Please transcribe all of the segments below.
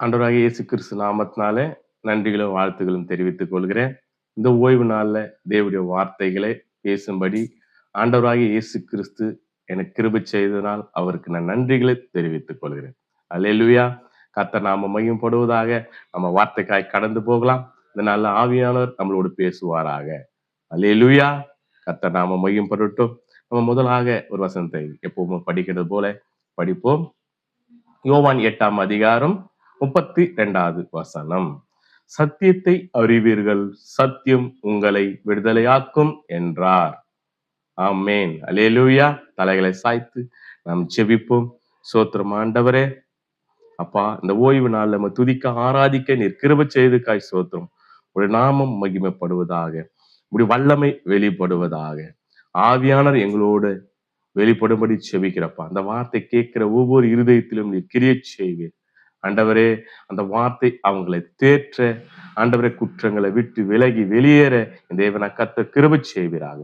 ஆண்டவராகிய இயேசு கிறிஸ்து நாமத்தினாலே நன்றிகளும் வாழ்த்துகளும் தெரிவித்துக் கொள்கிறேன். இந்த ஓய்வு நாள்ல தேவனுடைய வார்த்தைகளை பேசும்படி ஆண்டவராகிய இயேசு கிறிஸ்து எனக்கு கிருபை செய்ததனால் அவருக்கு நான் நன்றிகளை தெரிவித்துக் கொள்கிறேன். அல்லேலூயா. கர்த்தர் நாம மகிமைப்படுவதாக. நம்ம வார்த்தைக்காய் கடந்து போகலாம். இந்த நல்ல ஆவியானவர் நம்மளோடு பேசுவாராக. அல்லேலூயா. கர்த்தர் நாம மகிமைப்படட்டும். நம்ம முதலாக ஒரு வசனத்தை எப்பவுமே படிக்கிறது போல படிப்போம். யோவான் 8ஆம் அதிகாரம் 32வது வசனம். சத்தியத்தை அறிவீர்கள், சத்தியம் உங்களை விடுதலையாக்கும் என்றார். ஆமென். அல்லேலூயா. தலைகளை சாய்த்து நாம் ஜெபிப்போம். ஸ்தோத்திரம் ஆண்டவரே. அப்பா, இந்த ஓய்வு நாள் நம்ம துதிக்க ஆராதிக்க நீர் கிருபை செய்ததுக்காய் ஸ்தோத்திரம். உடைய நாமம் மகிமைப்படுவதாக, உடைய வல்லமை வெளிப்படுவதாக. ஆவியானவர் எங்களோடு வெளிப்படும்படி செபிக்கிறப்பா. அந்த வார்த்தை கேட்கிற ஒவ்வொரு இருதயத்திலும் நீர் கிரியை செய்வீர் ஆண்டவரே. அந்த வார்த்தை அவங்களை தேற்ற, ஆண்டவரே, குற்றங்களை விட்டு விலகி வெளியேற இந்த தேவனை கர்த்தர் கிருபை செய்வீராக.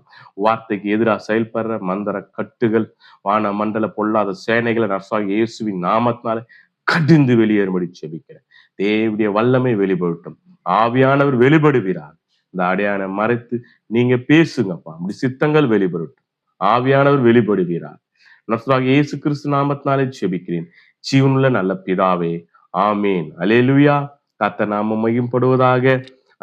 வார்த்தைக்கு எதிராக செயல்படுற மந்திர கட்டுகள், வான மண்டல பொல்லாத சேனைகளை நர்சாகி இயேசுவின் நாமத்தினால கடிந்து வெளியேறும்படி செபிக்கிறேன். தேவனுடைய வல்லமை வெளிப்படட்டும். ஆவியானவர் வெளிப்படுவீராக. இந்த அடையாள மறைத்து நீங்க பேசுங்கப்பா. அப்படி சித்தங்கள் வெளிப்படட்டும். ஆவியானவர் வெளிப்படுவீராக. நர்சராகிய இயேசு கிறிஸ்து நாமத்தினாலே செபிக்கிறேன் ஜீவனுள்ள நல்ல பிதாவே. ஆமீன். அல்லேலூயா. கர்த்தர் நாமம் மகிமைப்படுவதாக.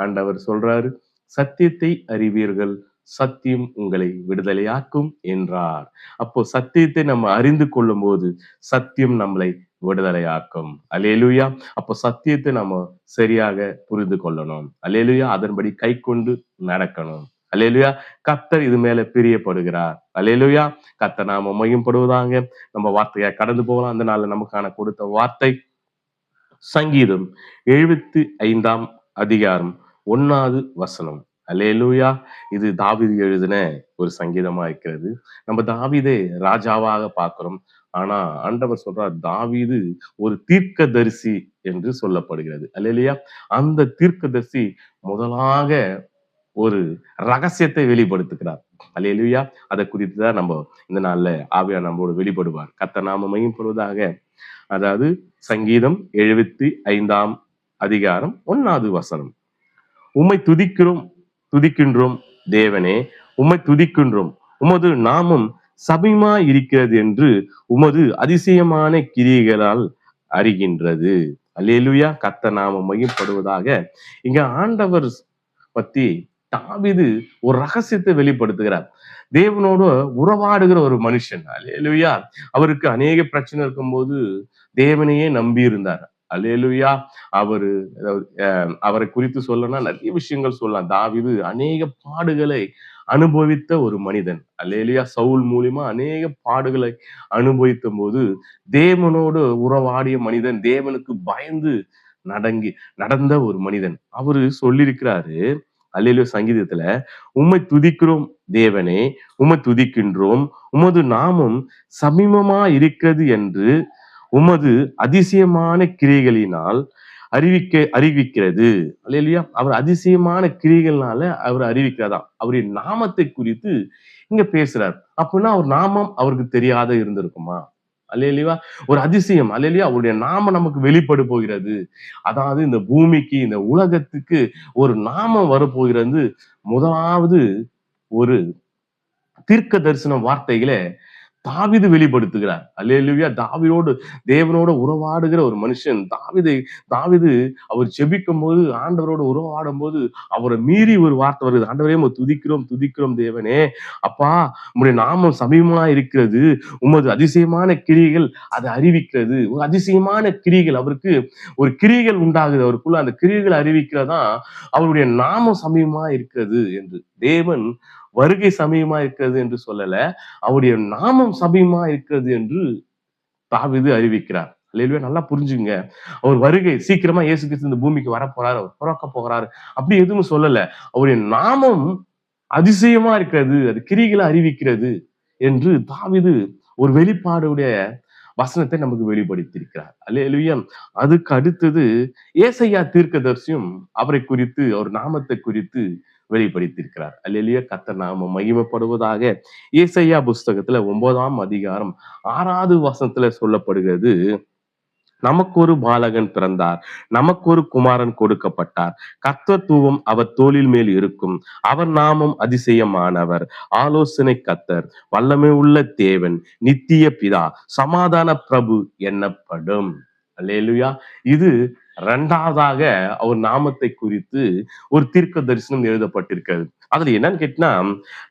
ஆண்டவர் சொல்றாரு, சத்தியத்தை அறிவீர்கள், சத்தியம் உங்களை விடுதலையாக்கும் என்றார். அப்போ சத்தியத்தை நம்ம அறிந்து கொள்ளும் போது சத்தியம் நம்மளை விடுதலையாக்கும். அல்லேலூயா. அப்போ சத்தியத்தை நம்ம சரியாக புரிந்து கொள்ளணும். அல்லேலூயா. அதன்படி கை கொண்டு நடக்கணும். அல்லேலூயா. கர்த்தர் இது மேல பிரியப்படுகிறார். அல்லேலூயா. கர்த்தர் நாம மகிமைப்படுவதாக. நம்ம வார்த்தையா கடந்து போகலாம். அந்த நாள்ல நமக்கான கொடுத்த வார்த்தை சங்கீதம் 75ஆம் அதிகாரம் 1வது வசனம். அல்லேலூயா. இது தாவீது எழுதின ஒரு சங்கீதமா இருக்கிறது. நம்ம தாவீதை ராஜாவாக பார்க்கிறோம். ஆனா ஆண்டவர் சொல்றார், தாவீது ஒரு தீர்க்கதரிசி என்று சொல்லப்படுகிறது. அல்லேலூயா. அந்த தீர்க்கதரிசி முதலாக ஒரு ரகசியத்தை வெளிப்படுத்துகிறார். அல்லேலூயா. அதை குறித்து தான் நம்ம இந்த நாள்ல ஆவியானவர் நம்மோடு வெளிப்படுவார். கர்த்தர் நாம மகிமைப்படுவதாக. அதாவது சங்கீதம் 75ஆம் அதிகாரம் 1வது வசனம். உம்மை துதிக்கின்றோம் தேவனே, உம்மை துதிக்கின்றோம். உமது நாமம் சபிமா இருக்கிறது என்று உமது அதிசயமான கிரியைகளால் அறிகின்றது. அல்லேலூயா. கர்த்தர் நாமம் மகிமைப்படுவதாக. இங்க ஆண்டவர் பத்தி தாவீது ஒரு ரகசியத்தை வெளிப்படுத்துகிறார். தேவனோடு உறவாடுகிற ஒரு மனுஷன். அல்லேலூயா. அவருக்கு அநேக பிரச்சனை இருக்கும்போது தேவனையே நம்பி இருந்தார். அல்லேலூயா. அவரு அவரை குறித்து சொல்லணும்னா நிறைய விஷயங்கள் சொல்லலாம். தாவீது அநேக பாடுகளை அனுபவித்த ஒரு மனிதன். அல்லேலூயா. சவுல் மூலியமா அநேக பாடுகளை அனுபவித்த போது தேவனோடு உறவாடிய மனிதன், தேவனுக்கு பயந்து நடந்த ஒரு மனிதன். அவரு சொல்லியிருக்கிறாரு, அல்லேலூயா, சங்கீதத்துல, உம்மை துதிக்கிறோம் தேவனே, உம்மை துதிக்கின்றோம். உமது நாமம் சமீபமா இருக்கிறது என்று உமது அதிசயமான கிரியைகளினால் அறிவிக்கிறது. அல்லேலூயா. அவர் அதிசயமான கிரியைகள்னால அவர் அறிவிக்கிறதாம். அவருடைய நாமத்தை குறித்து இங்க பேசுறார். அப்படின்னா அவர் நாமம் அவருக்கு தெரியாத இருந்திருக்குமா? அல்லேலூயா. ஒரு அதிசயம். அல்லேலூயா. அவருடைய நாமம் நமக்கு வெளிப்பட போகிறது. அதாவது இந்த பூமிக்கு, இந்த உலகத்துக்கு ஒரு நாமம் வரப்போகிறது. முதலாவது ஒரு தீர்க்க தரிசன வார்த்தைகளை தாவீது வெளிப்படுத்துகிறார். அல்லேலூயா. தாவீதோடு தேவனோட உறவாடுகிற ஒரு மனுஷன். தாவீது அவர் ஜெபிக்கும் போது, ஆண்டவரோடு உறவாடும் போது அவரை மீறி ஒரு வார்த்தை வருது. ஆண்டவரே, துதிக்கிறோம் தேவனே. அப்பா, உம்முடைய நாமம் சமீபமா இருக்கிறது. உமது அதிசயமான கிரியைகள் அதை அறிவிக்கிறது. ஒரு அதிசயமான கிரியைகள், அவருக்கு ஒரு கிரியைகள் உண்டாகுது அவருக்குள்ள. அந்த கிரியைகள் அறிவிக்கிறதா அவருடைய நாமம் சமீபமா இருக்கிறது என்று. தேவன் வருகை சமீபமா இருக்கிறது என்று சொல்லல, அவருடைய நாமம் சமீபமா இருக்கிறது என்று தாவீது அறிவிக்கிறார். அல்லேலூயா. நல்லா புரிஞ்சுங்க. அவர் வருகை சீக்கிரமா இயேசு கிறிஸ்து இந்த பூமிக்கு வரப்போறாரு, அவர் பிறக்க போகிறாரு, அப்படி எதுவும் சொல்லல. அவருடைய நாமம் அதிசயமா இருக்கிறது, அது கிரிகளை அறிவிக்கிறது என்று தாவீது ஒரு வெளிப்பாடுடைய வசனத்தை நமக்கு வெளிப்படுத்தியிருக்கிறார். அல்லேலூயா. அதுக்கு அடுத்தது ஏசாயா தீர்க்கதரிசியும் அவரை குறித்து, அவர் நாமத்தை குறித்து வெளிப்படுத்தியிருக்கிறார். அல்லேலூயா. கர்த்தர் நாமம் மகிமைப்படுவதாக. ஏசாயா புஸ்தகத்துல 9ஆம் அதிகாரம் 6வது வசனத்துல சொல்லப்படுகிறது, நமக்கு ஒரு பாலகன் பிறந்தார், நமக்கு ஒரு குமாரன் கொடுக்கப்பட்டார், கர்த்தத்துவம் அவர் தோளின் மேல் இருக்கும், அவர் நாமம் அதிசயமானவர், ஆலோசனை கர்த்தர், வல்லமை உள்ள தேவன், நித்திய பிதா, சமாதான பிரபு என்னப்படும். அல்லேலூயா. இது இரண்டாவதாக அவர் நாமத்தை குறித்து ஒரு தீர்க்க தரிசனம் எழுதப்பட்டிருக்கிறது. அதுல என்னன்னு கேட்டா,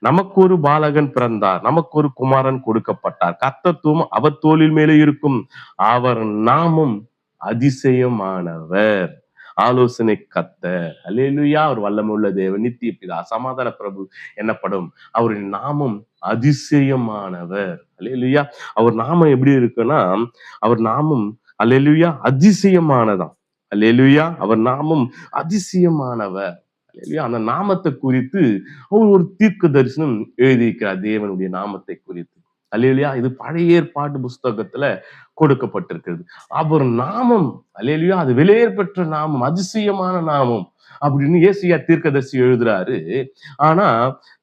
நமக்கு ஒரு பாலகன் பிறந்தார், நமக்கு ஒரு குமாரன் கொடுக்கப்பட்டார், கர்த்தத்துவம் அவர் தோளின் மேலே இருக்கும், அவர் நாமம் அதிசயமானவர், ஆலோசனை கர்த்தர், அல்லேலூயா, அவர் வல்லமையுள்ள தேவன், நித்திய பிதா, சமாதான பிரபு என்னப்படும். அவரின் நாமம் அதிசயமானவர். அல்லேலூயா. அவர் நாமம் எப்படி இருக்குன்னா, அவர் நாமம் அல்லேலூயா அதிசயமானதாம். அல்லேலூயா. அவர் நாமம் அதிசயமானவர். அல்லேலூயா. அந்த நாமத்தை குறித்து அவர் ஒரு தீர்க்க தரிசனம் எழுதியிருக்கிறார், தேவனுடைய நாமத்தை குறித்து. அல்லேலூயா. இது பழைய ஏற்பாட்டு புஸ்தகத்துல கொடுக்கப்பட்டிருக்கிறது. அவர் நாமம் அல்லேலூயா, அது வெளியேற பெற்ற நாமம், அதிசயமான நாமம் அப்படின்னு ஏசாயா தீர்க்கதரிசி எழுதுறாரு. ஆனா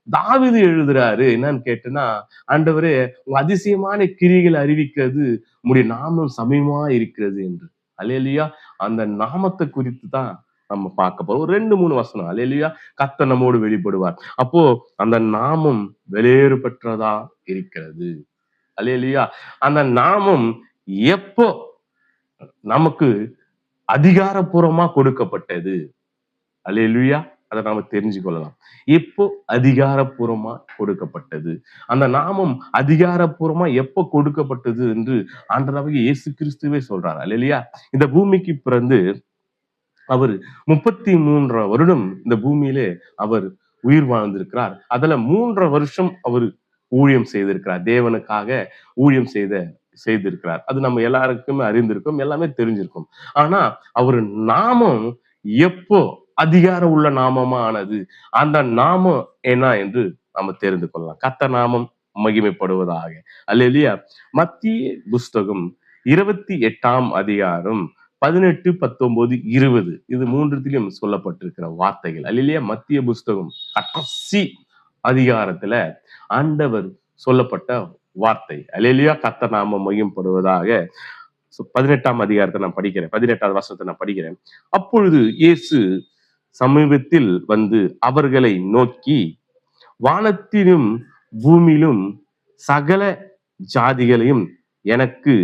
தாவீது எழுதுறாரு என்னன்னு கேட்டனா, ஆண்டவரே உங்க அதிசயமான கிரியைகளை அறிவிக்கிறது உம்முடைய நாமம் சமயமா இருக்கிறது என்று. அல்லேலூயா. அந்த நாமத்தை குறித்து தான் நம்ம பார்க்க போறோம். ஒரு 2, 3 வசனம். அல்லேலூயா. கர்த்தர் நம்மோடு வெளிப்படுவார். அப்போ அந்த நாமம் வெளியேறு பெற்றதா இருக்கிறது. அல்லேலூயா. அந்த நாமம் எப்போ நமக்கு அதிகாரப்பூர்வமா கொடுக்கப்பட்டது? அல்லேலூயா. அதை நாம தெரிஞ்சு கொள்ளலாம். எப்போ அதிகாரப்பூர்வமா கொடுக்கப்பட்டது? அந்த நாமம் அதிகாரப்பூர்வமா எப்போ கொடுக்கப்பட்டது என்று ஆண்டவராகிய இயேசு கிறிஸ்துவே சொல்றார். அல்லேலூயா. இந்த பூமிக்கு பிறந்து அவர் 33 வருடம் இந்த பூமியிலே அவர் உயிர் வாழ்ந்திருக்கிறார். அதுல 3 வருஷம் அவர் ஊழியம் செய்திருக்கிறார். தேவனுக்காக ஊழியம் செய்திருக்கிறார். அது நம்ம எல்லாருக்குமே அறிந்திருக்கும், எல்லாமே தெரிஞ்சிருக்கும். ஆனா அவர் நாமம் எப்போ அதிகாரம் உள்ள நாமமா ஆனது? அந்த நாமம் என்ன என்று நாம தெரிந்து கொள்ளலாம். கர்த்தர் நாமம் மகிமைப்படுவதாக. அல்லேலூயா. மத்திய புஸ்தகம் 28ஆம் அதிகாரம் 18, 19, 20 இது மூன்றுத்திலும் சொல்லப்பட்டிருக்கிற வார்த்தைகள். அல்லேலூயா. மத்திய புஸ்தகம் கடைசி அதிகாரத்துல ஆண்டவர் சொல்லப்பட்ட வார்த்தை. அல்லேலூயா. கர்த்தர் நாமம் மகிமைப்படுவதாக. 18ஆம் அதிகாரத்தை நான் படிக்கிறேன். 18வது வசனத்தை நான் படிக்கிறேன். அப்பொழுது இயேசு சமீபத்தில் வந்து அவர்களை நோக்கி, வானத்திலும் பூமியிலும் சகல ஜாதிகளையும் எனக்கு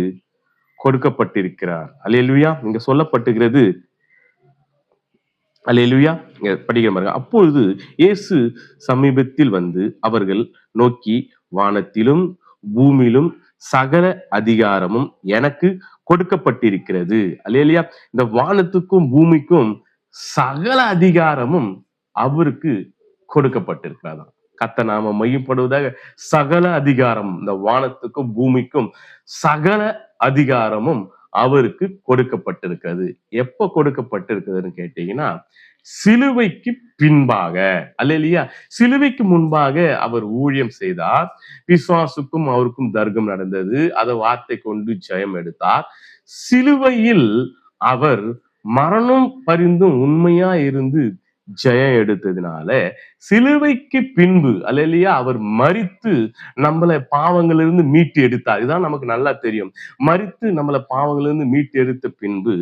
கொடுக்கப்பட்டிருக்கிறார். அல்லேலூயா. இங்க சொல்லப்பட்டிருக்கிறது. அல்லேலூயா. இங்க படிக்கிற பாருங்க. அப்பொழுது இயேசு சமீபத்தில் வந்து அவர்கள் நோக்கி, வானத்திலும் பூமியிலும் சகல அதிகாரமும் எனக்கு கொடுக்கப்பட்டிருக்கிறது. அல்லேலூயா. இந்த வானத்துக்கும் பூமிக்கும் சகல அதிகாரமும் அவருக்கு கொடுக்கப்பட்டிருக்கிறதாம். கர்த்தர் நாமம் மகிமைப்படுவதாக. சகல அதிகாரம், இந்த வானத்துக்கும் பூமிக்கும் சகல அதிகாரமும் அவருக்கு கொடுக்கப்பட்டிருக்கிறது. எப்ப கொடுக்கப்பட்டிருக்கிறதுன்னு கேட்டீங்கன்னா, சிலுவைக்கு பின்பாக. அல்லேலூயா. சிலுவைக்கு முன்பாக அவர் ஊழியம் செய்தார். பிசாசுக்கும் அவருக்கும் தர்க்கம் நடந்தது. அதை வார்த்தை கொண்டு ஜெயம் எடுத்தார். சிலுவையில் அவர் மரணம் பரிந்தும் உண்மையா இருந்து ஜெயம் எடுத்ததுனால, சிலுவைக்கு பின்பு அல்லேலூயா அவர் மரித்து நம்மளை பாவங்களிலிருந்து மீட்டு எடுத்தார். இதுதான் நமக்கு நல்லா தெரியும். மரித்து நம்மளை பாவங்களிலிருந்து மீட்டு எடுத்த பின்பு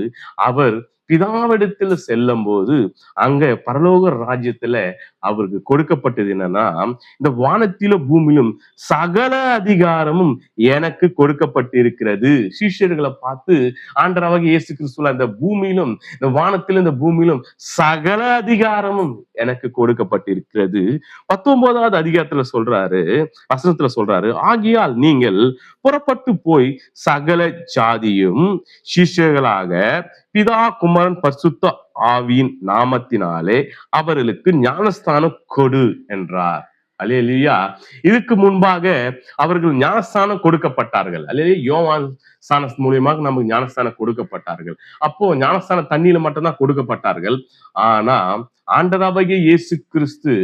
அவர் பிதாவிடத்துல செல்லும் போது அங்க பரலோக ராஜ்யத்துல அவருக்கு கொடுக்கப்பட்டது என்னன்னா, இந்த வானத்திலும் பூமியிலும் சகல அதிகாரமும் எனக்கு கொடுக்கப்பட்டிருக்கிறது. சீஷர்களை பார்த்து ஆண்டவராகிய இயேசு கிறிஸ்து அந்த பூமியிலும் இந்த வானத்திலும் இந்த பூமியிலும் சகல அதிகாரமும் எனக்கு கொடுக்கப்பட்டிருக்கிறது. 19வது அதிகாரத்துல சொல்றாரு, வசனத்துல சொல்றாரு, ஆகியால் நீங்கள் புறப்பட்டு போய் சகல ஜாதியும் சிஷ்யர்களாக பிதா குமாரன் பரிசுத்த ஆவியின் நாமத்தினாலே அவர்களுக்கு ஞானஸ்தானம் கொடு என்றார். அல்லேலூயா. இதுக்கு முன்பாக அவர்கள் ஞானஸ்தானம் கொடுக்கப்பட்டார்கள். அல்லேலூயா. யோவான் ஸ்நானம் மூலியமாக நமக்கு ஞானஸ்தானம் கொடுக்கப்பட்டார்கள். அப்போ ஞானஸ்தானம் தண்ணியில மட்டும்தான் கொடுக்கப்பட்டார்கள். ஆனா ஆண்டவராகிய இயேசு கிறிஸ்து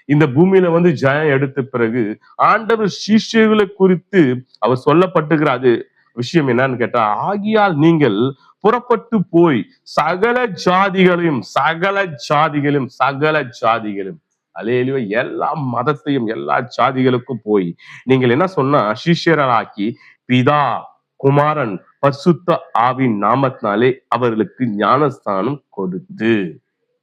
இந்த பூமியில வந்து ஜெயம் எடுத்த பிறகு ஆண்டவர் சீஷர்களை குறித்து அவர் சொல்லப்பட்டிருக்கிறாரு. விஷயம் என்னன்னு கேட்டா, ஆகியால் நீங்கள் புறப்பட்டு போய் சகல ஜாதிகளையும் அல்லேலூயா, எல்லா மதத்தையும் எல்லா ஜாதிகளுக்கும் போய் நீங்கள் என்ன சொன்னா, சிஷ்யராக்கி பிதா குமாரன் பரிசுத்த ஆவியின் நாமத்தினாலே அவர்களுக்கு ஞானஸ்தானம் கொடுத்து.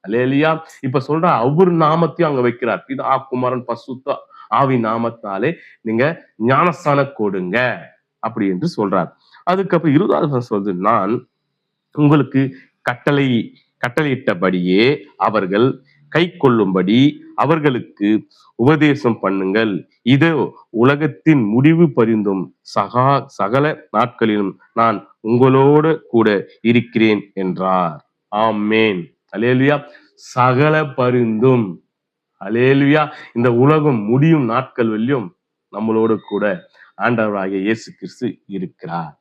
அல்லேலூயா. இப்ப சொல்ற அவர் நாமத்தையும் அங்க வைக்கிறார். பிதா குமாரன் பரிசுத்த ஆவி நாமத்தாலே நீங்க ஞானஸ்தானம் கொடுங்க அப்படி என்று சொல்றார். அதுக்கப்புறம் 20வது வசனம் சொல்லுது, நான் உங்களுக்கு கட்டளையிட்டபடியே அவர்கள் கை கொள்ளும்படி அவர்களுக்கு உபதேசம் பண்ணுங்கள். இதோ உலகத்தின் முடிவு பரிந்தும் சகல நாட்களிலும் நான் உங்களோடு கூட இருக்கிறேன் என்றார். ஆமேன். அல்லேலூயா. சகல பரிந்தும், அல்லேலூயா, இந்த உலகம் முடியும் நாட்கள் வரையும் நம்மளோடு கூட ஆண்டவராகிய இயேசு கிறிஸ்து இருக்கிறார்.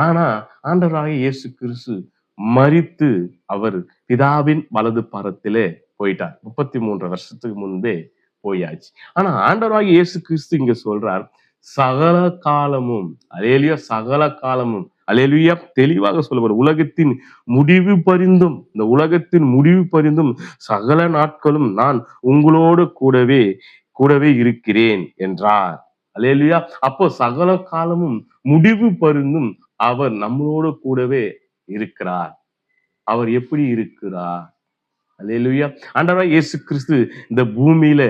ஆனா ஆண்டவராகிய இயேசு கிறிஸ்து மரித்து அவர் பிதாவின் வலது பாரத்திலே போயிட்டார். 33 வருஷத்துக்கு முன்பே போயாச்சு. ஆனா ஆண்டவராகிய இயேசு கிறிஸ்து இங்க சொல்றார், சகல காலமும், அல்லேலூயா, சகல காலமும், அல்லேலூயா, தெளிவாக சொல்லுவார், உலகத்தின் முடிவு பரிந்தும், இந்த உலகத்தின் முடிவு பரிந்தும் சகல நாட்களும் நான் உங்களோடு கூடவே இருக்கிறேன் என்றார். அல்லேலூயா. அப்போ சகல காலமும் முடிவு பரிந்தும் அவர் நம்மளோடு கூடவே இருக்கிறார். அவர் எப்படி இருக்கிறார்? அல்லேலூயா. ஆண்டவராகிய இயேசு கிறிஸ்து இந்த பூமியில,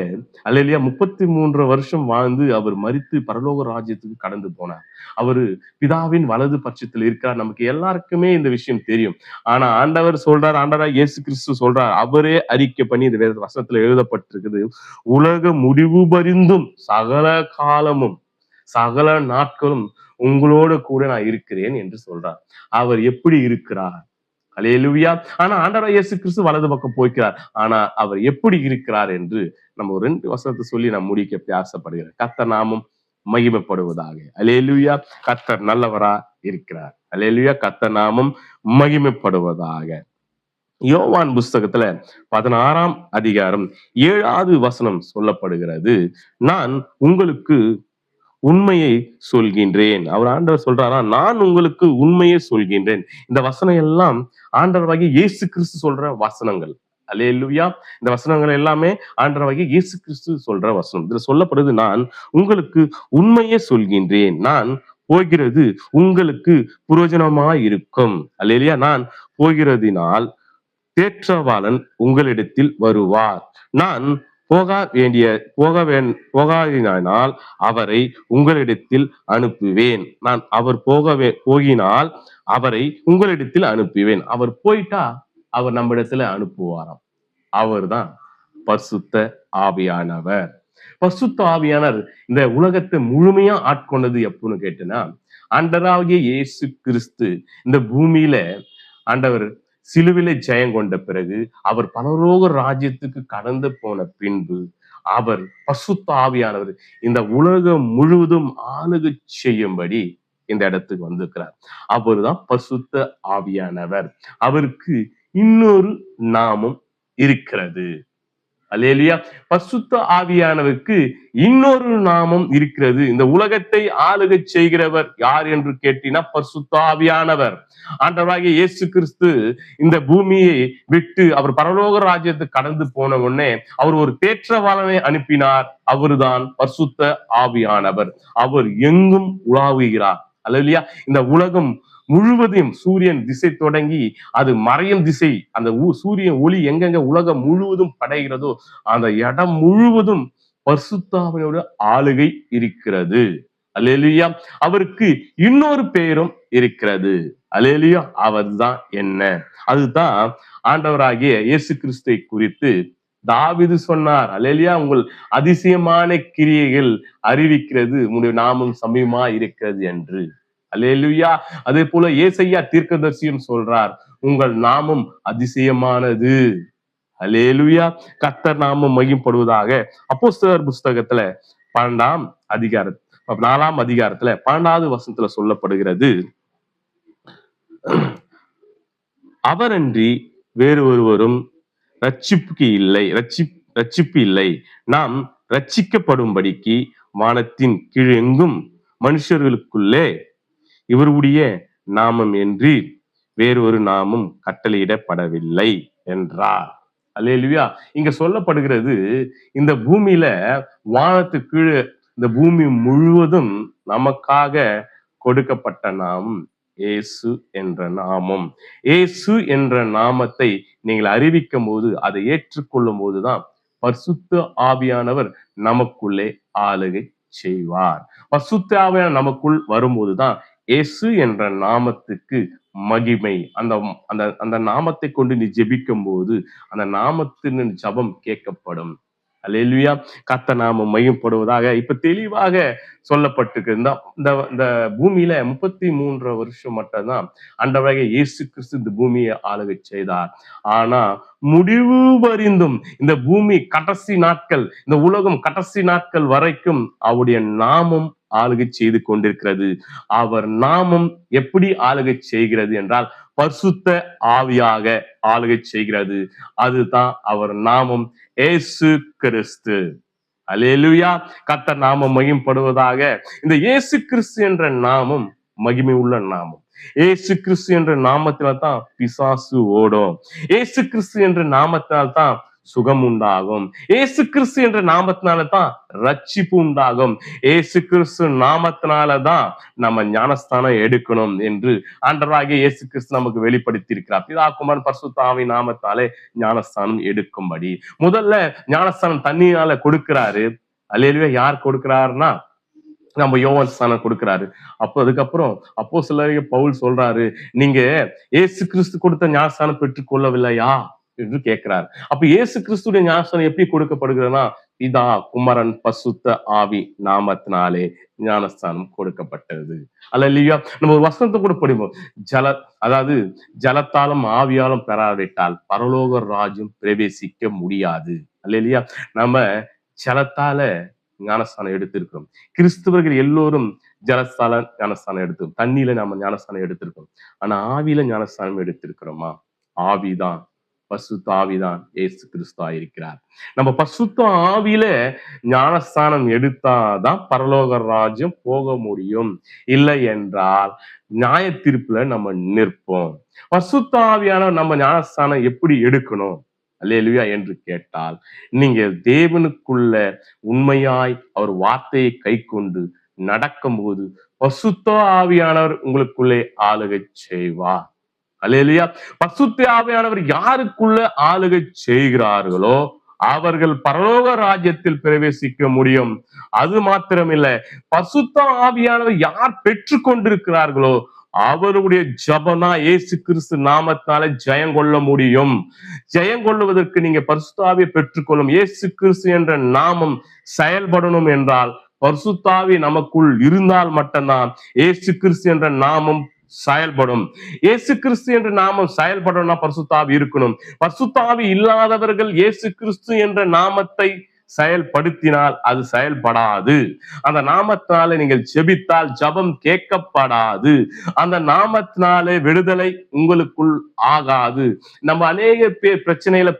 அல்லேலூயா, 33 வருஷம் வாழ்ந்து அவர் மரித்து பரலோக ராஜ்யத்துக்கு கடந்து போனார். அவரு பிதாவின் வலது பட்சத்தில் இருக்கிறார். நமக்கு எல்லாருக்குமே இந்த விஷயம் தெரியும். ஆனா ஆண்டவர் சொல்றார், ஆண்டவராகிய இயேசு கிறிஸ்து சொல்றார், அவரே அறிக்கை பண்ணி இந்த வேத வசனத்துல எழுதப்பட்டிருக்குது, உலக முடிவு பரிந்தும் சகல காலமும் சகல நாட்களும் உங்களோட கூட நான் இருக்கிறேன் என்று சொல்றார். அவர் எப்படி இருக்கிறார்? அல்லேலூயா. ஆனா ஆண்டவராகிய இயேசு கிறிஸ்து வலது பக்கம் போய்க்கிறார். ஆனா அவர் எப்படி இருக்கிறார் என்று நம்ம 2 வசனத்தை சொல்லி நான் முடிக்க ஆசைப்படுகிறேன். கர்த்தர் நாமம் மகிமைப்படுவதாக. அல்லேலூயா. கர்த்தர் நல்லவரா இருக்கிறார். அல்லேலூயா. கர்த்தர் நாமம் மகிமைப்படுவதாக. யோவான் புஸ்தகத்துல 16ஆம் அதிகாரம் 7வது வசனம் சொல்லப்படுகிறது, நான் உங்களுக்கு உண்மையை சொல்கின்றேன். அவர் ஆண்டவர் சொல்றாரா, நான் உங்களுக்கு உண்மையை சொல்கின்றேன். இந்த வசனம் எல்லாம் ஆண்டவராகிய இயேசு கிறிஸ்து சொல்ற வசனங்கள். அல்லேலூயா. இந்த வசனங்கள் எல்லாமே ஆண்டவராகிய இயேசு கிறிஸ்து சொல்ற வசனம். இதுல சொல்லப்படுது, நான் உங்களுக்கு உண்மையை சொல்கின்றேன், நான் போகிறது உங்களுக்கு புரோஜனமாய் இருக்கும். அல்லேலூயா. நான் போகிறதினால் தேற்றவாளன் உங்களிடத்தில் வருவார், நான் போகாதினால் அவரை உங்களிடத்தில் அனுப்புவேன். நான் அவர் போகினால் அவரை உங்களிடத்தில் அனுப்புவேன். அவர் போயிட்டா அவர் நம்ம இடத்துல அனுப்புவாராம். அவர்தான் பரிசுத்த ஆவியானவர். பரிசுத்த ஆவியானவர் இந்த உலகத்தை முழுமையா ஆட்கொண்டது எப்பன்னு கேட்டனா, ஆண்டவராகிய இயேசு கிறிஸ்து இந்த பூமியில ஆண்டவர் சிலுவிலை ஜெயம் கொண்ட பிறகு, அவர் பரலோக ராஜ்யத்துக்கு கடந்து போன பின்பு, அவர் பரிசுத்த ஆவியானவர் இந்த உலகம் முழுவதும் ஆளுகை செய்யும்படி இந்த இடத்துக்கு வந்திருக்கிறார். அவர்தான் பரிசுத்த ஆவியானவர். அவருக்கு இன்னொரு நாமம் இருக்கிறது. அல்லேலூயா. பரிசுத்த ஆவியானவருக்கு இன்னொரு நாமம் இருக்கிறது. இந்த உலகத்தை ஆளுகை செய்கிறவர் யார் என்று கேட்டினா, பரிசுத்த ஆவியானவர். ஆண்டவராகிய இயேசு கிறிஸ்து இந்த பூமியை விட்டு அவர் பரலோக ராஜ்யத்துக்கு கடந்து போன உடனே அவர் ஒரு தேற்றவாளனை அனுப்பினார். அவர்தான் பரிசுத்த ஆவியானவர். அவர் எங்கும் உலாவுகிறார். அல்லேலூயா. இந்த உலகம் முழுவதையும், சூரியன் திசை தொடங்கி அது மறையும் திசை, அந்த சூரியன் ஒளி எங்கெங்க உலகம் முழுவதும் படைகிறதோ அந்த இடம் முழுவதும் பரிசுத்தாவினோட ஆளுகை இருக்கிறது. அல்லேலூயா. அவருக்கு இன்னொரு பெயரும் இருக்கிறது. அல்லேலூயா. அவர்தான் என்ன? அதுதான் ஆண்டவராகிய இயேசு கிறிஸ்துவை குறித்து தாவீது சொன்னார். அல்லேலூயா. உங்கள் அதிசயமான கிரியைகள் அறிவிக்கிறது உங்களுடைய நாமம் சமீபமா இருக்கிறது என்று. அல்லேலூயா. அதே போல ஏசாயா தீர்க்கதரிசியும் சொல்றார், உங்கள் நாமம் அதிசயமானது. அல்லேலூயா. கர்த்தர் நாமம் மகிமைப்படுவதாக. அப்போஸ்தலர் புஸ்தகத்துல 4ஆம் அதிகாரத்துல 12வது வசனத்துல சொல்லப்படுகிறது, அவரன்றி வேறு ஒருவரும் ரட்சிப்பு இல்லை, நாம் ரட்சிக்கப்படும்படிக்கு வானத்தின் கீழெங்கும் மனுஷர்களுக்குள்ளே இவருடைய நாமம் என்று வேறொரு நாமம் கட்டளையிடப்படவில்லை என்றார். அல்லேலூயா. இங்க சொல்லப்படுகிறது, இந்த பூமியில வானத்துக்கு கீழே இந்த பூமி முழுவதும் நமக்காக கொடுக்கப்பட்ட நாமம் இயேசு என்ற நாமம். இயேசு என்ற நாமத்தை நீங்கள் அறிவிக்கும் போது, அதை ஏற்றுக்கொள்ளும் போதுதான் பரிசுத்த ஆவியானவர் நமக்குள்ளே ஆளுகை செய்வார். பரிசுத்த ஆவியானவர் நமக்குள் வரும்போதுதான் இயேசு என்ற நாமத்துக்கு மகிமை. அந்த அந்த அந்த நாமத்தை கொண்டு நீ ஜெபிக்கும் போது அந்த நாமத்தின் ஜெபம் கேட்கப்படும். அல்லேலூயா. கர்த்தர் நாமம் மையப்படுவதாக. இப்ப தெளிவாக சொல்லப்பட்டிருக்கு. இந்த இந்த இந்த பூமியில 33 வருஷம் மட்டும்தான் ஆண்டவராகிய இயேசு கிறிஸ்து இந்த பூமியை ஆளுகை செய்தார். ஆனா முடிவு பரிந்தும் இந்த பூமி கடைசி நாட்கள், இந்த உலகம் கடைசி நாட்கள் வரைக்கும் அவருடைய நாமம் ஆளுகை செய்து கொண்டிருக்கிறது. அவர் நாமம் எப்படி ஆளுகை செய்கிறது என்றால் பரிசுத்த ஆவியாக ஆளுகை செய்கிறது. அதுதான் அவர் நாமம் இயேசு கிறிஸ்து. அல்லேலூயா. கர்த்தர் நாமம் மகிமைப்படுவதாக. இந்த இயேசு கிறிஸ்து என்ற நாமம் மகிமை உள்ள நாமம். இயேசு கிறிஸ்து என்ற நாமத்தினால்தான் பிசாசு ஓடும். இயேசு கிறிஸ்து என்ற நாமத்தினால்தான் சுகம் உண்டாகும். இயேசு கிறிஸ்து என்ற நாமத்தினாலதான் ரட்சிப்பு உண்டாகும். இயேசு கிறிஸ்து நாமத்தினாலதான் நம்ம ஞானஸ்தானம் எடுக்கணும் என்று ஆண்டவராகிய இயேசு கிறிஸ்து நமக்கு வெளிப்படுத்தி இருக்கிறார். பிதா குமாரன் பரிசுத்த ஆவி நாமத்தாலே ஞானஸ்தானம் எடுக்கும்படி முதல்ல ஞானஸ்தானம் தண்ணியால கொடுக்கிறாரு. அல்லேலூயா. யார் கொடுக்கிறாருன்னா நம்ம யோவான் ஸ்நானம் கொடுக்கிறாரு. அதுக்கப்புறம் அப்போஸ்தலராகிய பவுல் சொல்றாரு, நீங்க இயேசு கிறிஸ்து கொடுத்த ஞானஸ்தானம் பெற்றுக் கொள்ளவில்லையா என்று கேட்கிறார். அப்ப இயேசு கிறிஸ்துடைய ஞானஸ்தானம் எப்படி கொடுக்கப்படுகிறதுனா பிதா குமாரன் பரிசுத்த ஆவி நாமத்தினாலே ஞானஸ்தானம் கொடுக்கப்பட்டது. அல்லேலூயா. நம்ம ஒரு வசனத்தை கூட படிப்போம். அதாவது ஜலத்தாலும் ஆவியாலும் பெறாவிட்டால் பரலோக ராஜ்யம் பிரவேசிக்க முடியாது. அல்லேலூயா. நம்ம ஜலத்தால ஞானஸ்தானம் எடுத்திருக்கிறோம். கிறிஸ்தவர்கள் எல்லோரும் ஜலத்தால ஞானஸ்தானம் எடுத்திருக்கோம். தண்ணியில நாம ஞானஸ்தானம் எடுத்திருக்கோம். ஆனா ஆவியில ஞானஸ்தானம் எடுத்திருக்கிறோமா? ஆவிதான், பரிசுத்த ஆவிதான் இயேசு கிறிஸ்து இருக்கிறார். நம்ம பரிசுத்த ஆவியில ஞானஸ்தானம் எடுத்தாதான் பரலோக ராஜ்யம் போக முடியும். இல்லை என்றால் நியாய தீர்ப்புல நம்ம நிற்போம். பரிசுத்த ஆவியான நம்ம ஞானஸ்தானம் எப்படி எடுக்கணும் அல்லேலூயா என்று கேட்டால், நீங்க தேவனுக்குள்ள உண்மையாய் அவர் வார்த்தையை கை கொண்டு நடக்கும்போது பரிசுத்த ஆவியானவர் உங்களுக்குள்ளே ஆளுகை செய்வார். அல்லேலூயா. பரிசுத்த ஆவியானவர் யாருக்குள்ள ஆளுகை செய்கிறார்களோ அவர்கள் பரலோக ராஜ்யத்தில் பிரவேசிக்க முடியும். அது மாத்திரமில்ல, பரிசுத்த ஆவியானவர் யார் பெற்றுக் கொண்டிருக்கிறார்களோ அவருடைய ஜபனா இயேசு கிறிஸ்து நாமத்தாலே ஜெயம் கொள்ள முடியும். ஜெயம் கொள்வதற்கு நீங்க பரிசுத்த ஆவியை பெற்றுக்கொள்ளும். இயேசு கிறிஸ்து என்ற நாமம் செயல்படணும் என்றால் பரிசுத்த ஆவி நமக்குள் இருந்தால் மட்டும்தான் இயேசு கிறிஸ்து என்ற நாமம் செயல்படும். இயேசு கிறிஸ்து என்ற நாமம் செயல்படணும்னா பரிசுத்த ஆவி இருக்கணும். பரிசுத்த ஆவி இல்லாதவர்கள் இயேசு கிறிஸ்து என்ற நாமத்தை செயல்படுத்தினால் அது செயல்படாது. அந்த நாமத்தினாலே நீங்கள் ஜெபித்தால் ஜபம் கேட்கப்படாது. அந்த நாமத்தினாலே விடுதலை உங்களுக்குள் ஆகாது. நம்ம அநேக பேர் பிரச்சனையில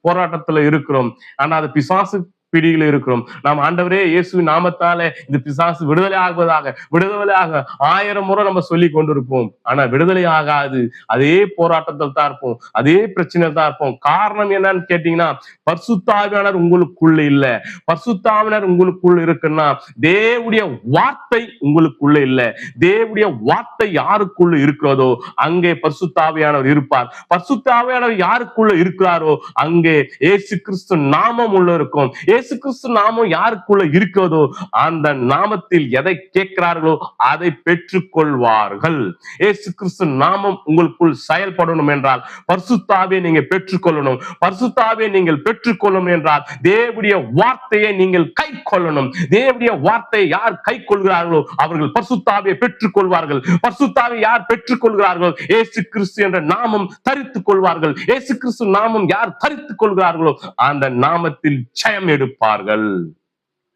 போராட்டத்துல இருக்கிறோம். ஆனா அது பிசாசு பிடியில் இருக்கிறோம். நாம் ஆண்டவரே இயேசுவின் நாமத்தாலே இந்த பிசாசு விடுதலை ஆகுவதாக, விடுதலை ஆக 1000 முறை நம்ம சொல்லி கொண்டிருப்போம். ஆனா விடுதலை ஆகாது. அதே போராட்டத்தில் தான் இருப்போம், அதே பிரச்சனையில் தான் இருப்போம். காரணம் என்னன்னு கேட்டீங்கன்னா பரிசுத்த ஆவியானவர் உங்களுக்குள்ள இல்ல. பரிசுத்த ஆவியானவர் உங்களுக்குள்ள இருக்குன்னா தேவனுடைய வார்த்தை உங்களுக்குள்ள இல்ல. தேவனுடைய வார்த்தை யாருக்குள்ள இருக்கிறதோ அங்கே பரிசுத்த ஆவியானவர் இருப்பார். பரிசுத்த ஆவியானவர் யாருக்குள்ள இருக்கிறாரோ அங்கே இயேசு கிறிஸ்து நாமம் உள்ள இருக்கும். இயேசு கிறிஸ்து நாமம் யாருக்குள்ள இருக்கிறதோ அந்த நாமத்தில் எதை கேட்கிறார்களோ அதை பெற்றுக் கொள்வார்கள். இயேசு கிறிஸ்து நாமம் உங்களுக்குள் செயல்படணும் என்றால் பரிசுத்த ஆவியை நீங்க பெற்றுக்கொள்ளணும். பரிசுத்த ஆவியை நீங்கள் பெற்றுக்கொள்ளணும் என்றால் தேவனுடைய வார்த்தையை நீங்கள் கை கொள்ளணும். தேவனுடைய வார்த்தையை யார் கை கொள்கிறார்களோ அவர்கள் பரிசுத்த ஆவியை பெற்றுக் கொள்வார்கள். பரிசுத்த ஆவியை யார் பெற்றுக் கொள்கிறார்களோ இயேசு கிறிஸ்து என்ற நாமம் தரித்துக் கொள்வார்கள். இயேசு கிறிஸ்து நாமம் யார் தரித்துக் கொள்கிறார்களோ அந்த நாமத்தில் ஜெயம் எடுப்பார்கள்.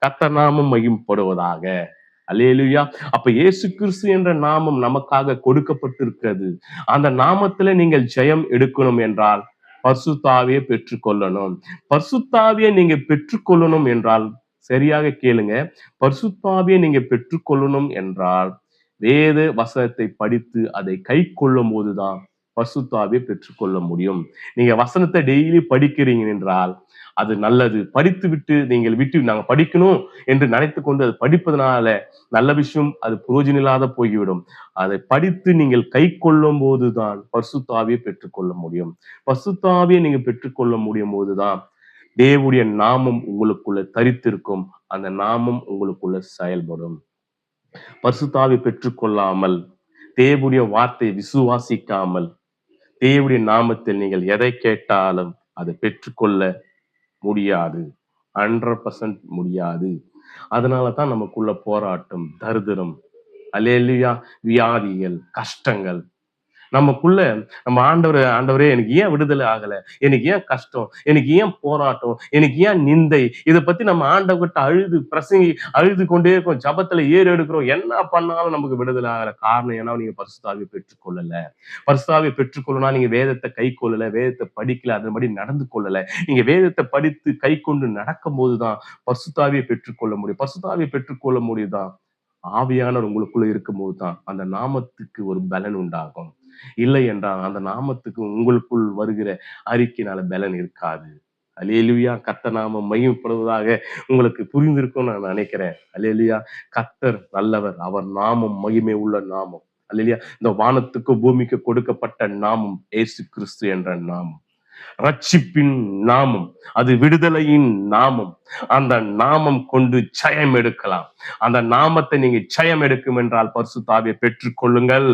கர்த்தர் நாமம் மகிமைப்படுவதாக. அல்லேலூயா. அப்ப இயேசு கிறிஸ்து என்ற நாமம் நமக்காக கொடுக்கப்பட்டிருக்கிறது. அந்த நாமத்துல நீங்கள் ஜெயம் எடுக்கணும் என்றால் பரிசுத்த ஆவியை பெற்றுக்கொள்ளணும். பரிசுத்த ஆவியை நீங்க பெற்றுக்கொள்ளணும் என்றால் சரியாக கேளுங்க. பரிசுத்த ஆவியை நீங்க பெற்றுக்கொள்ளணும் என்றால் வேத வசனத்தை படித்து அதை கை கொள்ளும் போதுதான் பரிசுத்த ஆவியை பெற்றுக்கொள்ள முடியும். நீங்க வசனத்தை டெய்லி படிக்கிறீங்க என்றால் அது நல்லது. படித்து விட்டு நீங்கள் விட்டு நாங்க படிக்கணும் என்று நினைத்துக் கொண்டு அது படிப்பதனால நல்ல விஷயம் அது பிரயோஜனம் இல்லாத போய்விடும். அதை படித்து நீங்கள் கை கொள்ளும் போதுதான் பரிசுத்த ஆவியை பெற்றுக்கொள்ள முடியும். பரிசுத்த ஆவியை நீங்க பெற்றுக்கொள்ள முடியும் போதுதான் தேவனுடைய நாமம் உங்களுக்குள்ள தரித்திருக்கும். அந்த நாமம் உங்களுக்குள்ள செயல்படும். பரிசுத்த ஆவியை பெற்றுக்கொள்ளாமல், தேவனுடைய வார்த்தையை விசுவாசிக்காமல், தேவனுடைய நாமத்தில் நீங்கள் எதை கேட்டாலும் அதை பெற்றுக்கொள்ள முடியாது. 100% முடியாது. அதனாலதான் நமக்குள்ள போராட்டம், தரித்திரம், அல்லேலூயா, வியாதிகள், கஷ்டங்கள் நமக்குள்ள. நம்ம ஆண்டவரே எனக்கு ஏன் விடுதலை ஆகல, எனக்கு ஏன் கஷ்டம், எனக்கு ஏன் போராட்டம், எனக்கு ஏன் நிந்தை, இதை பத்தி நம்ம ஆண்டவர்கிட்ட அழுது கொண்டே இருக்கோம். ஜபத்துல ஏறு எடுக்கிறோம். என்ன பண்ணாலும் நமக்கு விடுதலை ஆகல. காரணம் ஏன்னா நீங்க பரிசுத்த ஆவியை பெற்றுக்கொள்ளல. பரிசுத்த ஆவியை பெற்றுக்கொள்ளனா நீங்க வேதத்தை கை கொள்ளல, வேதத்தை படிக்கல, அதன்படி நடந்து கொள்ளல. நீங்க வேதத்தை படித்து கை கொண்டு நடக்கும் போதுதான் பரிசுத்த ஆவியை பெற்றுக்கொள்ள முடியும். பரிசுத்த ஆவியை பெற்றுக்கொள்ள முடியுதான் ஆவியானவர் உங்களுக்குள்ள இருக்கும் போதுதான் அந்த நாமத்துக்கு ஒரு பலன் உண்டாகும். இல்லை என்றால் அந்த நாமத்துக்கு உங்களுக்குள் வருகிற அறிக்கையினால பலன் இருக்காது. அல்லேலூயா. கர்த்தர் நாமம் மகிமைப்படுவதாக. உங்களுக்கு புரிந்திருக்கும் நான் நினைக்கிறேன். அல்லேலூயா. கர்த்தர் நல்லவர். அவர் நாமம் மகிமை உள்ள நாமம். அல்லேலூயா. இந்த வானத்துக்கு பூமிக்கு கொடுக்கப்பட்ட நாமம் இயேசு கிறிஸ்து என்ற நாமம். ரட்சிப்பின் நாமம், அது விடுதலையின் நாமம். அந்த நாமம் கொண்டு ஜெயம் எடுக்கலாம். அந்த நாமத்தை நீங்க ஜெயம் எடுக்கும் என்றால் பரிசுத்த ஆவியை பெற்றுக்கொள்ளுங்கள்.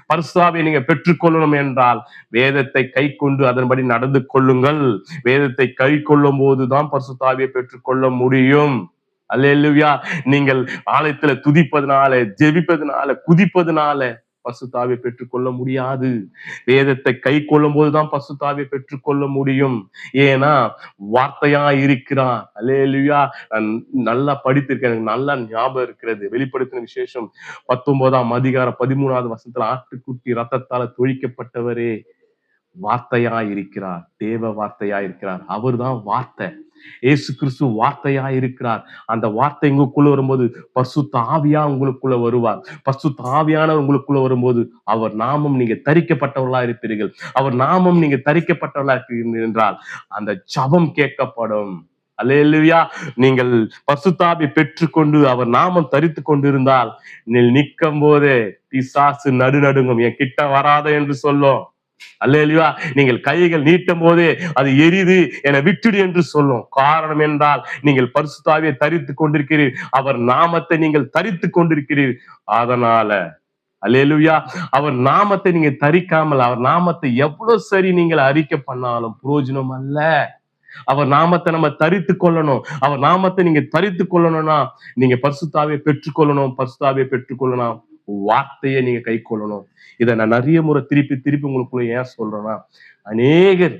பரிசுத்த ஆவியை நீங்க பெற்றுக்கொள்ளணும் என்றால் வேதத்தை கை கொண்டு அதன்படி நடந்து கொள்ளுங்கள். வேதத்தை கை கொள்ளும் போதுதான் பரிசுத்த ஆவியை பெற்றுக்கொள்ள முடியும். அல்லேலூயா. நீங்கள் ஆலயத்துல துதிப்பதனால, ஜெபிப்பதனால, குதிப்பதனால பரிசுத்த ஆவியை பெற்றுக்கொள்ள முடியாது. வேதத்தை கை கொள்ளும் போதுதான் பரிசுத்த ஆவியை பெற்றுக்கொள்ள முடியும். ஏன்னா வார்த்தையா இருக்கிறார். அல்லேலூயா. நான் நல்லா படித்திருக்கேன், எனக்கு நல்லா ஞாபகம் இருக்கிறது. வெளிப்படுத்தின விசேஷம் 19ஆம் அதிகாரம் 13வது வசனத்துல ஆட்டுக்குட்டி ரத்தத்தால தொழிக்கப்பட்டவரே வார்த்தையா இருக்கிறார். தேவ வார்த்தையா இருக்கிறார். அவர்தான் வார்த்தை. இயேசு கிறிஸ்து வார்த்தையா இருக்கிறார். அந்த வார்த்தை உங்களுக்குள்ள வரும்போது பரிசுத்த ஆவியா உங்களுக்குள்ள வருவார். பரிசுத்த ஆவியானவர் உங்களுக்குள்ள வரும்போது அவர் நாமம் நீங்க தரிக்கப்பட்டவர்களா இருப்பீர்கள். அவர் நாமம் நீங்க தரிக்கப்பட்டவர்களா இருக்கிறீர்கள் என்றால் அந்த ஜெபம் கேட்கப்படும். அல்லேலூயா. நீங்கள் பரிசுத்த ஆவியை பெற்றுக்கொண்டு அவர் நாமம் தரித்து கொண்டிருந்தால் நிற்கும் போதே பிசாசு நடுநடுங்கும். என் கிட்ட வராத என்று சொல்லும். அல்லேலூயா. நீங்கள் கைகள் நீட்டும் போதே அது எரிது, என விட்டுடு என்று சொல்லும். காரணம் என்றால் நீங்கள் பரிசுத்த ஆவியை தரித்துக் கொண்டிருக்கிறீர். அவர் நாமத்தை நீங்கள் தரித்துக் கொண்டிருக்கிறீர். அதனால அல்லேலூயா. அவர் நாமத்தை நீங்க தரிக்காமல், அவர் நாமத்தை எவ்வளவு சரி நீங்கள் அறிக்கை பண்ணாலும் பிரயோஜனம் அல்ல. அவர் நாமத்தை நம்ம தரித்து கொள்ளணும். அவர் நாமத்தை நீங்க தரித்து கொள்ளணும்னா நீங்க பரிசுத்த ஆவியை பெற்றுக்கொள்ளணும். பரிசுத்த ஆவியை பெற்றுக்கொள்ளணும், வார்த்தையை நீங்க கை கொள்ளணும். இதை நான் நிறைய முறை திருப்பி உங்களுக்குள்ள ஏன் சொல்றேன்னா, அநேகர்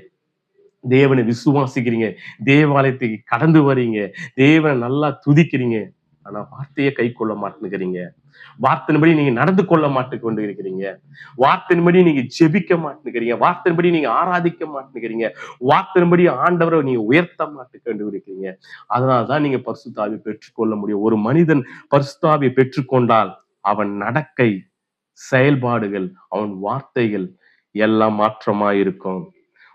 தேவனை விசுவாசிக்கிறீங்க, தேவாலயத்துக்கு கடந்து வரீங்க, தேவனை நல்லா துதிக்கிறீங்க, ஆனா வார்த்தையை கை கொள்ள மாட்டேங்கிறீங்க. வார்த்தையின்படி நீங்க நடந்து கொள்ள மாட்டு கொண்டு இருக்கிறீங்க. வார்த்தையின்படி நீங்க ஜெபிக்க மாட்டேங்கிறீங்க. வார்த்தையின்படி நீங்க ஆராதிக்க மாட்டேங்கிறீங்க. வார்த்தையின்படி ஆண்டவரை நீங்க உயர்த்த மாட்டு கொண்டு இருக்கிறீங்க. அதனாலதான் நீங்க பரிசுத்த ஆவியை பெற்றுக்கொள்ள முடியும். ஒரு மனிதன் பரிசுத்த ஆவியை பெற்றுக்கொண்டால் அவன் நடக்கை, செயல்பாடுகள், அவன் வார்த்தைகள் எல்லாம் மாற்றமாயிருக்கும்.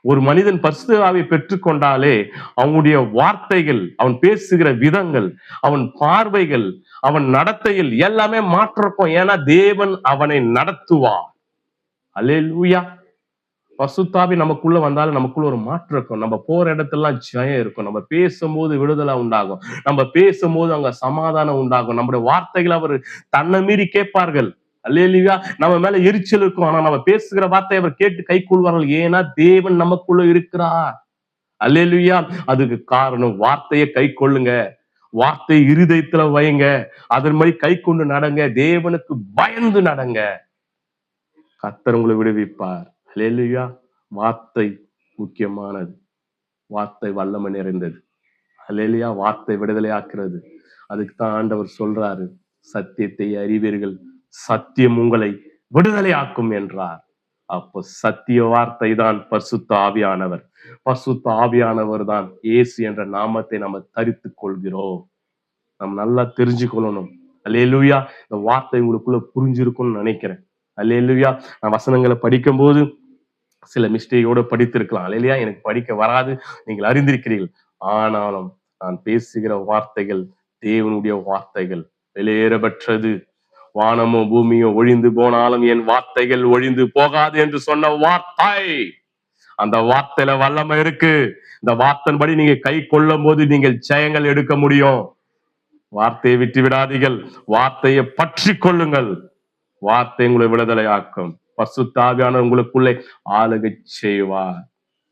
ஒரு மனிதன் பரிசுத்த ஆவியை பெற்றுக்கொண்டாலே அவனுடைய வார்த்தைகள், அவன் பேசுகிற விதங்கள், அவன் பார்வைகள், அவன் நடத்தையில் எல்லாமே மாற்றக்கும். ஏன்னா தேவன் அவனை நடத்துவார். அல்லேலூயா. பரிசுத்த ஆவி நமக்குள்ள வந்தாலும் நமக்குள்ள ஒரு மாற்றம் இருக்கும். நம்ம போற இடத்துல ஜெயம் இருக்கும். நம்ம பேசும்போது விடுதலை உண்டாகும். நம்ம பேசும்போது அங்க சமாதானம் உண்டாகும். நம்முடைய வார்த்தைகளை அவர் தன்னை மீறி கேட்பார்கள். அல்லேலூயா. நம்ம மேல எரிச்சல் இருக்கும். ஆனா நம்ம பேசுகிற வார்த்தையை அவர் கேட்டு கை கொள்வார்கள். ஏன்னா தேவன் நமக்குள்ள இருக்கிறார். அல்லேலூயா. அதுக்கு காரணம் வார்த்தையை கை கொள்ளுங்க. வார்த்தை இருதயத்துல வைங்க. அதன் மாதிரி கை கொண்டு நடங்க. தேவனுக்கு பயந்து நடங்க. கர்த்தர் உங்களை விடுவிப்பார். அல்லேலூயா. வார்த்தை முக்கியமானது. வார்த்தை வல்லமை நிறைந்தது. அல்லேலூயா. வார்த்தை விடுதலை ஆக்குறது. அதுக்கு தான் ஆண்டவர் சொல்றாரு, சத்தியத்தை அறிவீர்கள், சத்தியம் உங்களை விடுதலை ஆக்கும் என்றார். அப்போ சத்திய வார்த்தை தான் பரிசுத்த ஆவியானவர். பரிசுத்த ஆவியானவர் தான் இயேசு என்ற நாமத்தை நம்ம தரித்துக் கொள்கிறோம். நம்ம நல்லா தெரிஞ்சுக்கொள்ளணும். அல்லேலூயா. இந்த வார்த்தை உங்களுக்குள்ள புரிஞ்சிருக்கும்னு நினைக்கிறேன். அல்லேலூயா. நான் வசனங்களை படிக்கும் போது சில மிஸ்டேக்கோட படித்திருக்கலாம் இல்லையா, எனக்கு படிக்க வராது, நீங்கள் அறிந்திருக்கிறீர்கள். ஆனாலும் நான் பேசுகிற வார்த்தைகள் தேவனுடைய வார்த்தைகள், வெளியேறப்பெற்றது. வானமோ பூமியோ ஒழிந்து போனாலும் என் வார்த்தைகள் ஒழிந்து போகாது என்று சொன்ன வார்த்தை, அந்த வார்த்தையில வல்லமை இருக்கு. இந்த வார்த்தையின்படி நீங்க கை கொள்ளும் போது நீங்கள் ஜெயங்கள் எடுக்க முடியும். வார்த்தையை விட்டு விடாதீர்கள், வார்த்தையை பற்றி கொள்ளுங்கள். வார்த்தை உங்களை விடுதலையாக்கும். பரிசுத்த ஆவியானவர் உங்களுக்குள்ளே ஆளுகை செய்வார்.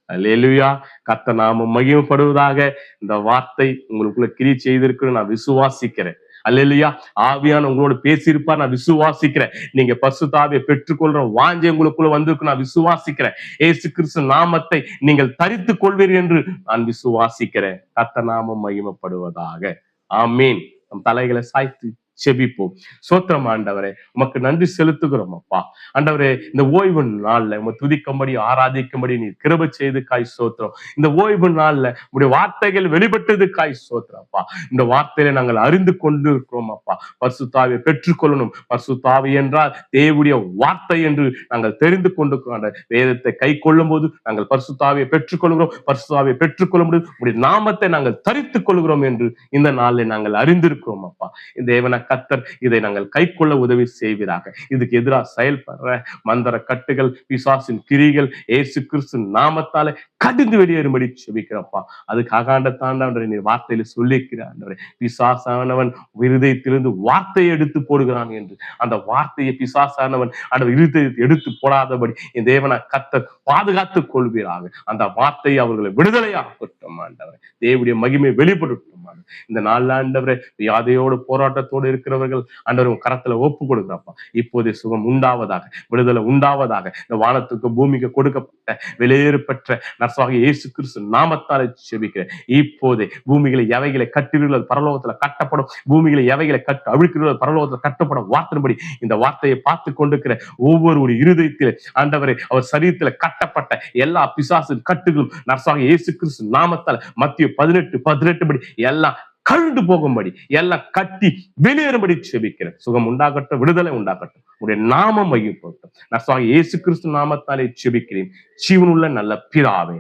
அல்லேலூயா. கர்த்தர் நாமம் மகிமைப்படுவதாக. இந்த வார்த்தை உங்களுக்குள்ள கிரியை செய்திருக்கு நான் விசுவாசிக்கிறேன். அல்லேலூயா. ஆவியான உங்களோட பேசியிருப்பார், நான் விசுவாசிக்கிறேன். நீங்க பரிசுத்த ஆவியை பெற்றுக்கொள்ற வாஞ்சை உங்களுக்குள்ள வந்திருக்கு, நான் விசுவாசிக்கிறேன். இயேசு கிறிஸ்து நாமத்தை நீங்கள் தரித்துக் கொள்வீர்கள் என்று நான் விசுவாசிக்கிறேன். கர்த்தர் நாமம் மகிமைப்படுவதாக. ஆமீன். நம் தலைகளை சாய்த்து செபிப்போம். சோத்திரம் ஆண்டவரே, உமக்கு நன்றி செலுத்துகிறோம் அப்பா. ஆண்டவரே, இந்த ஓய்வு நாள்ல உம துதிக்கும்படி ஆராதிக்கும்படி நீ கிருபை செய்து காய் சோத்திரம். இந்த ஓய்வு நாள்ல உடைய வார்த்தைகள் வெளிப்பட்டது காய் சோத்திரம் அப்பா. இந்த வார்த்தையில நாங்கள் அறிந்து கொண்டு இருக்கிறோம் அப்பா. பரிசுத்தாவியை பெற்றுக்கொள்ளணும். பரிசுத்தாவி என்றால் தேவனுடைய வார்த்தை என்று நாங்கள் தெரிந்து கொண்டு வேதத்தை கை கொள்ளும் போது நாங்கள் பரிசுத்தாவியை பெற்றுக்கொள்கிறோம். பரிசுத்தாவியை பெற்றுக்கொள்ளும் போது உடைய நாமத்தை நாங்கள் தரித்துக் கொள்கிறோம் என்று இந்த நாளில் நாங்கள் அறிந்திருக்கிறோம் அப்பா. தேவன கர்த்தர் இதை நாங்கள் கை கொள்ள உதவி செய்வீராக. இதுக்கு எதிராக செயல்படுற மந்திர கட்டுகள், பிசாசின் கிரிகள் இயேசு கிறிஸ்து நாமத்தாலே கடிந்து வெளியேறும்படி செபிக்கிறப்பா. அதுக்கு அகாண்ட தாண்டாண்டவரை நீ வார்த்தையில சொல்லிக்கிறாண்டவரே, பிசாசானவன் இருதயத்திலிருந்து வார்த்தையை எடுத்து போடுகிறான் என்று, அந்த வார்த்தையை பிசாசானவன் அந்த இருதயத்தை எடுத்து போடாதபடி என் தேவன கர்த்தர் பாதுகாத்துக் கொள்வீராக. அந்த வார்த்தையை அவர்களை விடுதலையாகட்டும் ஆண்டவரே. தேவனுடைய மகிமை வெளிப்படட்டும். இந்த நாள் ஆண்டவரே, வியாதியோடு போராட்டத்தோடு இருக்கிறவர்கள் ஆண்டவர் கரத்துல ஒப்பு கொடுக்குறப்பா. இப்போதே சுகம் உண்டாவதாக, விடுதலை உண்டாவதாக. இந்த வானத்துக்கு பூமிக்கு கொடுக்கப்பட்ட வெளியேறு பெற்ற நர்சவாக இயேசு கிறிஸ்து நாமத்தாலே செபிக்கிறேன். இப்போதே பூமிகளை எவைகளை கட்டுகிறீர்கள் பரலோகத்துல கட்டப்படும், பூமிகளை எவைகளை அவிழ்க்கிறீர்கள் பரலோகத்துல கட்டப்படும். வார்த்தையின்படி இந்த வார்த்தையை பார்த்து கொண்டிருக்கிற ஒவ்வொரு இருதயத்திலே ஆண்டவரை அவர் சரீரத்துல கட்டப்பட்ட எல்லா பிசாசின் கட்டுகளும் நர்சவாக இயேசு கிறிஸ்து நாமத்தால மத்திய 18:18 படி எல்லாம் கழுந்து போகும்படி, எல்லாம் கட்டி வெளியேறும்படி செபிக்கிறேன். சுகம் உண்டாகட்டும், விடுதலை உண்டாகட்டும். உடைய நாமம் மகிமைப்படட்டும். நர்சவாக இயேசு கிறிஸ்து நாமத்தாலே செபிக்கிறேன் ஜீவனுள்ள நல்ல பிதாவே,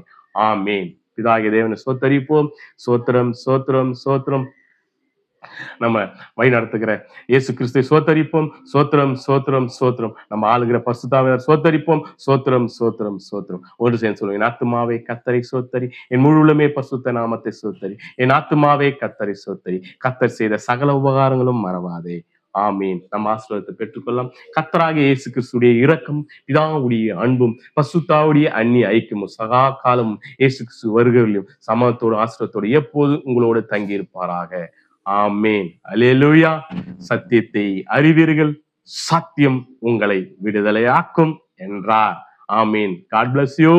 ஆமேன். பிதாகிய தேவனை சோத்தரிப்போம். சோத்திரம் சோத்திரம் சோத்திரம். நம்ம வழி நடத்துகிற இயேசு கிறிஸ்துவை சோத்தரிப்போம். சோத்திரம் சோத்திரம் சோத்திரம். நம்ம ஆளுகிற பரிசுத்தாவியார் சோத்தரிப்போம். சோத்திரம் சோத்திரம் சோத்திரம். ஒன்று சேர்ந்து சொல்லுங்க. என் ஆத்துமாவே கர்த்தரை சோத்தரி, என் முழு உள்ளமே பரிசுத்த நாமத்தை சோத்தரி. என் ஆத்துமாவே கர்த்தரை சோத்தரி, கர்த்தர் செய்த சகல உபகாரங்களும் மறவாதே. ஆமீன். நம்ம ஆசீர்வாதத்தை பெற்றுக்கொள்ளலாம். கர்த்தராகிய இயேசு கிறிஸ்துடைய இரக்கம், பிதாவுடைய அன்பும், பரிசுத்தாவுடைய அந்நிய ஐக்கியமும் சகா காலமும் இயேசு கிறிஸ்து வருகையிலும் சமத்தோடு ஆசீர்வாதத்தோடு எப்போது உங்களோடு தங்கி இருப்பாராக. ஆமேன். அல்லேலூயா. சத்தியத்தை அறிவீர்கள், சத்தியம் உங்களை விடுதலையாக்கும் என்றார். ஆமீன். God bless you.